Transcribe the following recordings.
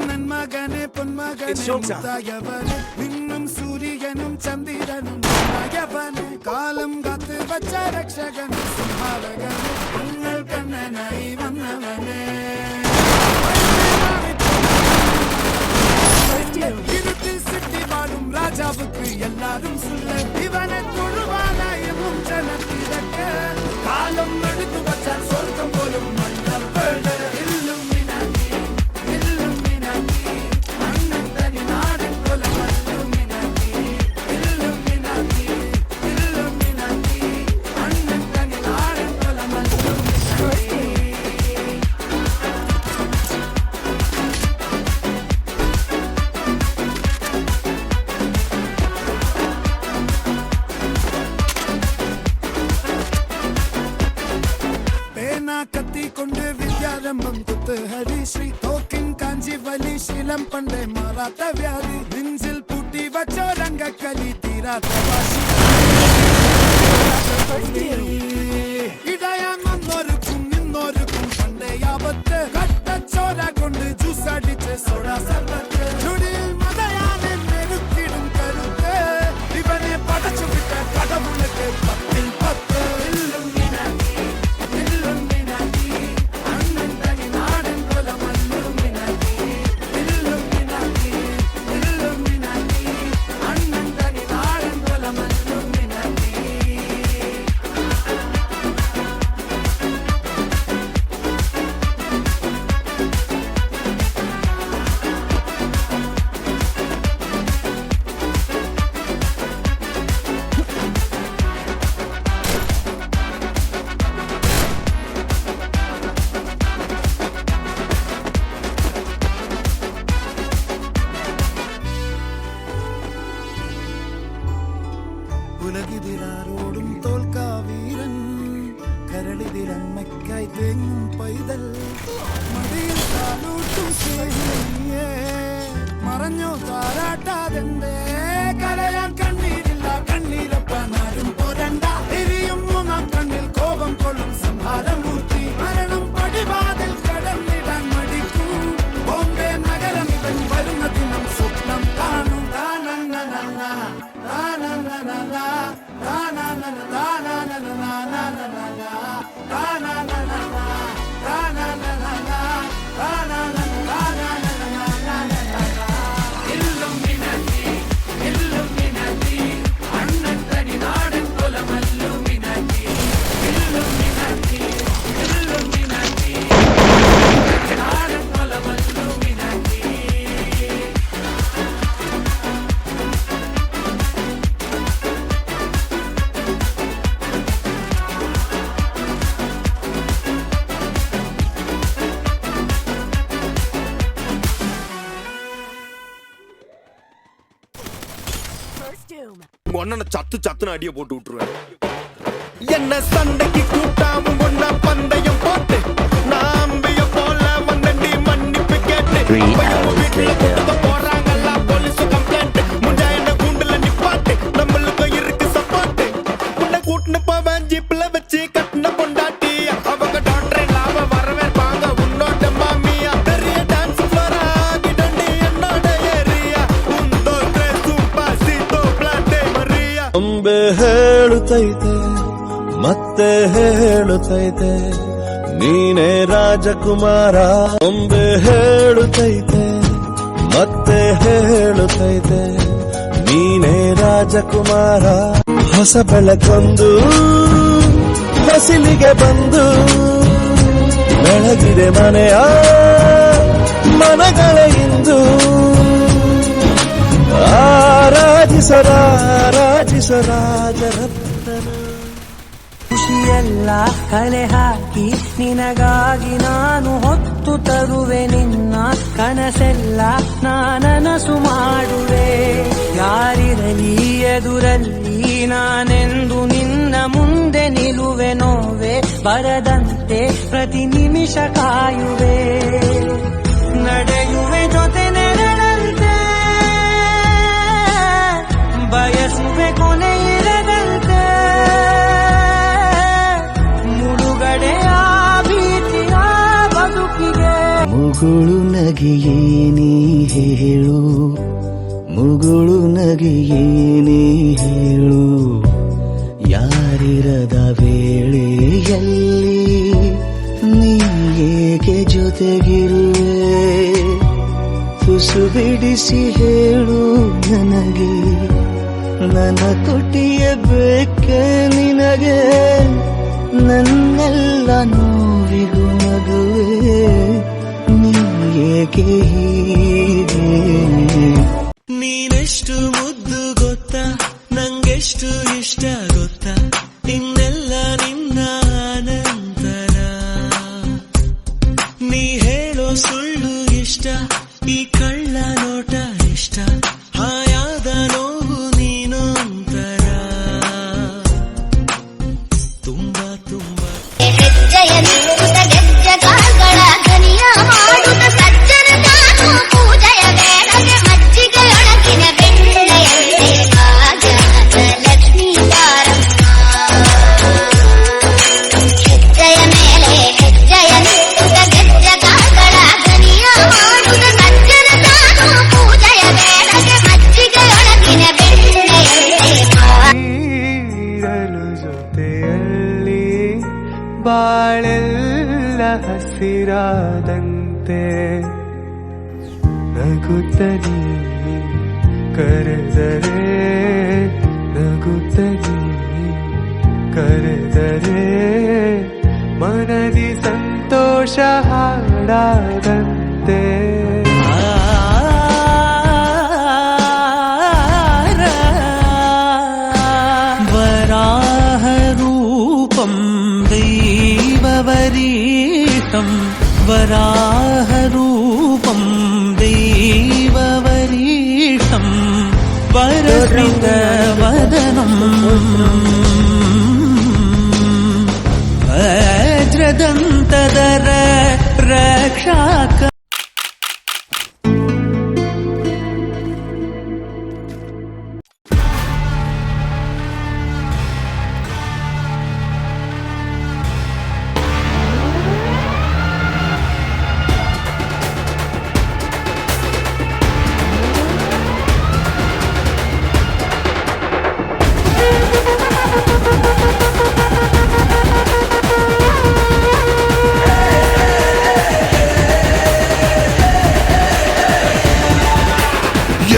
നന്മകനെ പൊന്മകനെ നിന്നും സൂര്യനും ചന്ദ്രനും കാലം കാത്ത് വച്ച രക്ഷകനും സംഹാരകനും നിങ്ങൾ കണ്ണനായി വന്നവനെ ഇരുട്ടിൽ സിറ്റി വാഴും രാജാവുക്ക് എല്ലാരും സുല്ല ഇവനെ തൊഴുവാനായും ജനത്തിരക്ക് കാലം എടുത്തു വച്ചാൽ സ്വർഗം പോലും മണ്ണപ്പേട് കത്തിക്കൊണ്ട് വിദ്യാരംഭം കുത്ത് ഹരിശ്രീ തോക്കിൻ കാഞ്ചി വലി ശീലം പണ്ടേ മാറാത്ത വ്യാധി നെഞ്ചിൽ പൂട്ടി വച്ചോരംഗക്കലി തീരാത്ത വാശി ഇടയാൻ വന്നോർക്കും നിന്നോർക്കും പണ്ടേ ആപത്ത് കട്ടച്ചോര കൊണ്ട് ജ്യൂസ് അടിച്ച് സോഡ സർബത്ത് ചുടിയിൽ മതയാനെ മെരുക്കിടും കരുത്ത് ഇവനെ പടച്ചു വിട്ട കടവുളക്ക് 10 ൽ 10 ഉലകിതിരാരോടും തോൽക്കാ വീരൻ കരളിതിരമ്മയ്ക്കായി തേങ്ങും പൈതൽ മടിയിൽ താലൂട്ടും സ്നേഹിയെ മറഞ്ഞോ താരാട്ടാതെന്തേ കരയാൻ കണ്ണീരില്ല കണ്ണീരപ്പാനാരും പോരണ്ട എരിയും മൂന്നാം കണ്ണിൽ കോപം കൊള്ളും സംഹാരമൂർത്തി മരണം പടിവാതിൽ കടന്നിടാൻ മടിക്കും ബോംബെ നഗരം ഇവൻ വരുന്ന ദിനം സ്വപ്നം കാണും ஒன்ன சத்து சத்துன்னு அடிய போட்டு விட்டுருவேன் என்ன சண்டைக்கு கூட்டாவும் ஒன்ன பந்தயம் போட்டு நாம்பிய போல வந்தண்டி மன்னிப்பு கேட்டு போறாங்கல்ல போலீஸ் கம்ப்ளைண்ட் முஞ்சா என்ன கூண்டுல நிப்பாட்டு நம்மளுக்கு இருக்கு சப்போர்ட் உன்னை கூட்டுன்னு போவேன் ஜீப்ல வச்சு கட்டின பொண்டாட்டி அவங்க டாக்டர் இல்லாம வரவேற்பாங்க உன்னோட மாமியா பெரிய டான்ஸ் ஃப்ளோரா கிடண்டி என்னோட ஏரியா உந்தோ சூப்பர் ಪ್ಲಾಟೆ ಮರಿಯಾ ಅಂಬೆ ಹೇಳುತ್ತೈತೆ ಮತ್ತೆ ಹೇಳುತ್ತೈತೆ ನೀನೇ ರಾಜಕುಮಾರ ಅಂಬೆ ಹೇಳುತ್ತೈತೆ ಮತ್ತೆ ಹೇಳುತ್ತೈತೆ ನೀನೇ ರಾಜಕುಮಾರ ಹೊಸ ಬೆಳಕೊಂದು ಹೊಸಿಲಿಗೆ ಬಂದು ಬೆಳಗಿದೆ ಮನೆಯ ಮನಗಳ ಇಂದು ರಾಜರತ್ನ ಖುಷಿಯೆಲ್ಲ ಕಲೆ ಹಾಕಿ ನಿನಗಾಗಿ ನಾನು ಹೊತ್ತು ತರುವೆ ನಿನ್ನ ಕನಸೆಲ್ಲ ನಾನನಸು ಮಾಡುವೆ ಯಾರಿರಲಿ ಎದುರಲ್ಲಿ ನಾನೆಂದು ನಿನ್ನ ಮುಂದೆ ನಿಲ್ಲುವೆ ನೋವೆ ಬರದಂತೆ ಪ್ರತಿ ನಿಮಿಷ ಕಾಯುವೆ ನಡೆಯುವೆ ಜೊತೆ ನೆರಳಂತೆ ಬಯಸುವೆ ಕೊನೆಯಿರದ ಮುಗುಳು ನಗೆಯೇನೇ ಹೇಳು, ಮುಗುಳು ನಗೆಯೇನೇ ಹೇಳು, ಯಾರಿರದ ವೇಳೆಯಲ್ಲಿ ನೀ ಏಕೆ ಜೊತೆಗಿರುವೆ, ತುಸು ಬಿಡಿಸಿ ಹೇಳು ನನಗೆ, ನನ್ನ ತುಟಿಯ ಬೇಕೆ ನಿನಗೆ, ನನ್ನೆಲ್ಲ ನೋವಿಗೂ ನಗುವೆ, ನೀ ಏಕೆ ಹೀಗೆ. ನೀನೆಷ್ಟು ಮುದ್ದು ಗೊತ್ತಾ, ನಂಗೆಷ್ಟು ಇಷ್ಟ ಗೊತ್ತಾ, ಇನ್ನೆಲ್ಲ ನಿನ್ನ ಅನಂತರ. ನೀ ಹೇಳೋ ಸುಳ್ಳು ಇಷ್ಟ, ಈ ಕಳ್ಳ ನೋಟ ಇಷ್ಟ, ಹಾಯಾದ ನೋವು ನೀನೊಂತರ. ತುಂಬಾ ತುಂಬಾ ಹೆಜ್ಜೆಯ ನಿಂತ ಗೆಜ್ಜ ಕಾಲ್ಗಳ ಧ್ವನಿಯ ಮಾಡುತ್ತ ಸಜ್ಜನ ತಾನು ಪೂಜೆಯ ಬೇಡಗೆ ಮಜ್ಜಿಗೆಯೊಳಗಿನ ಬೆಣ್ಣೆಯಂತೆ ಕಾಜಾತ ಲಕ್ಷ್ಮೀ ಬಾರಮ್ಮ. ಹೆಜ್ಜೆಯ ಮೇಲೆ ಹೆಜ್ಜೆಯ ನಿಂತ ಗೆಜ್ಜ ಕಾಲ್ಗಳ ಧ್ವನಿಯ ಮಾಡುತ್ತ ಸಜ್ಜನ ತಾನು ಪೂಜೆಯ ಬೇಡಗೆ ಮಜ್ಜಿಗೆಯೊಳಗಿನ ಬೆಣ್ಣೆಯಂತೆ ನೀರಲು ಜೊತೆಯಲ್ಲಿ ಬಾಳೆಲ್ಲ ಹಸಿರಾದಂತೆ, ನಗುತ್ತಲಿ ಕರೆದರೆ, ನಗುತ್ತಲಿ ಕರೆದರೆ, ಮನದಿ ಸಂತೋಷ ಹಾಡಾದಂತೆ. ವರಾಹರೂಪಂ ದೈವವರೀಶಂ, ವರಾಹರೂಪಂ ದೈವವರೀಶಂ, ವರಸ್ಮಿತವದನಂ ವಜ್ರದಂತದರ ರಕ್ಷಾಕ.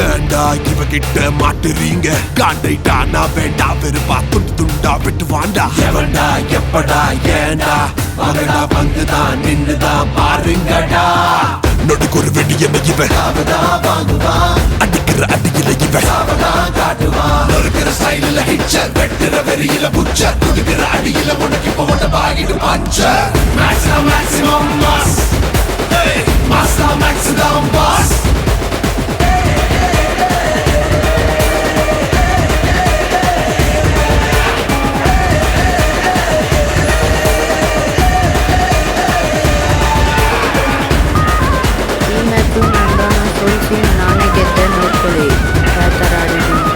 ஏண்டா இவகிட்ட மாட்டுறீங்க, காண்டைட்டா நான் வேண்டா, வெறுப்பா துண்டு துண்டா விட்டு வாண்டா. எவன்டா எப்படா ஏண்டா, வாங்கடா வந்துதான் நின்னுதான் பாருங்கடா. நொடிக்கு ஒரு வெடி என்ன இவன் அடிக்கிற அடியில இவன் நொறுக்கிற ஸ்டைலில் ஹிட்சர், வெட்டுற வெறியில புச்சர், துடுக்கிற அடியில உனக்கு இப்ப ஒட்ட பாகிடு puncture. Maximum maximum mass, மாஸ்டா maximum pass. ನಾನೇ ಗೆದ್ದೆ ನೋಡ್ಕೊಳ್ಳಿ ಯಾವ ಥರ ಆಡಿದ್ದೀನಿ.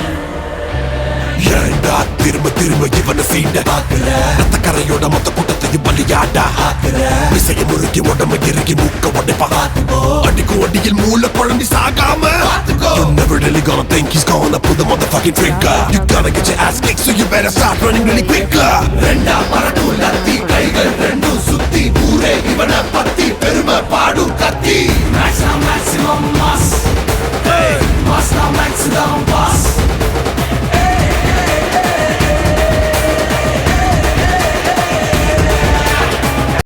ஏண்டா திரும்ப திரும்ப இவனை சீண்ட ரத்த கரையோட மொத்த கூட்டத்தையும் பலியாட, விசைய முறுக்கி உடம்பு இறுக்கி மூக்க உடைப்பா, அடிக்கும் அடியில் மூல குழம்பி சாகாம. You're never really gonna think he's gonna pull the motherfucking trigger. You gotta get your ass kicked, so you better start running really quicker. ரெண்டா பரட்டுள்ள தீ